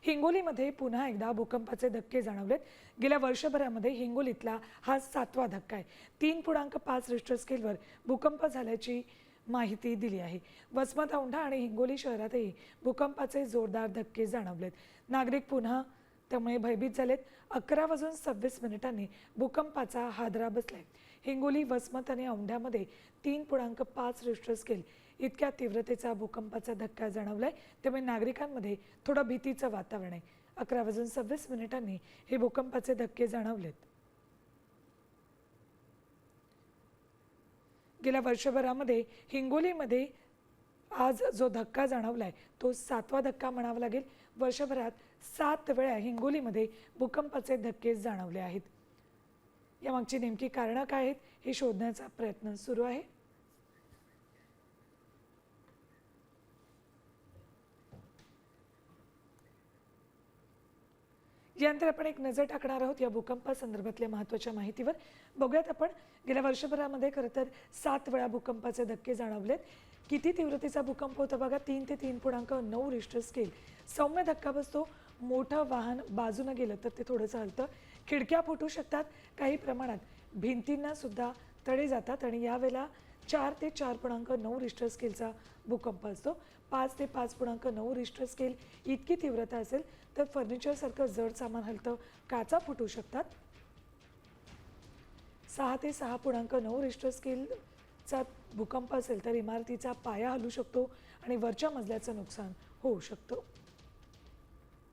हिंगोलीमध्ये पुन्हा एकदा भूकंपाचे धक्के जाणवलेत। गेल्या वर्षभरामध्ये हिंगोलीतला हा 7वा धक्का आहे। 3.5 रिश्टर स्केलवर भूकंप झाल्याची माहिती दिली आहे। वसमत औंढा आणि हिंगोली शहरातही भूकंपाचे जोरदार धक्के जाणवलेत। नागरिक पुन्हा त्यामुळे भयभीत झालेत। 11:26 भूकंपाचा हादरा बसलाय। हिंगोली, वसमत आणि औंढ्यामध्ये 3.5 रिश्टर स्केल इतक्या तीव्रतेचा भूकंपाचा धक्का जाणवलाय। त्यामुळे नागरिकांमध्ये थोडं भीतीचं वातावरण आहे। 11:26 हे भूकंपाचे धक्के जाणवलेत। गेल्या वर्षभरामध्ये हिंगोलीमध्ये आज जो धक्का जाणवलाय तो 7वा धक्का म्हणावा लागेल। वर्षभरात 7 वेळा हिंगोलीमध्ये भूकंपाचे धक्के जाणवले आहेत। यामागची नेमकी कारणं काय आहेत हे शोधण्याचा प्रयत्न सुरू आहे। यानंतर आपण एक नजर टाकणार आहोत या भूकंपासंदर्भातल्या महत्त्वाच्या माहितीवर। बघूयात आपण गेल्या वर्षभरामध्ये खरं तर 7 वेळा भूकंपाचे धक्के जाणवलेत। किती तीव्रतेचा भूकंप होता बघा, 3 ते 3.9 रिश्टर स्केल। सौम्य धक्का बसतो। मोठं वाहन बाजूने गेलं तर ते थोडंसं हलतं। खिडक्या फुटू शकतात। काही प्रमाणात भिंतींना सुद्धा तडे जातात आणि यावेळेला 4 ते 4.9 रिश्टर स्केलचा भूकंप असतो। 5 ते 5.9 रिश्टर स्केल इतकी तीव्रता असेल तर फर्निचरसारखं जड सामान हलतं, काचा फुटू शकतात। 6 ते 6.9 रिश्टर स्केलचा भूकंप असेल तर इमारतीचा पाया हलू शकतो आणि वरच्या मजल्याचं नुकसान होऊ शकतं।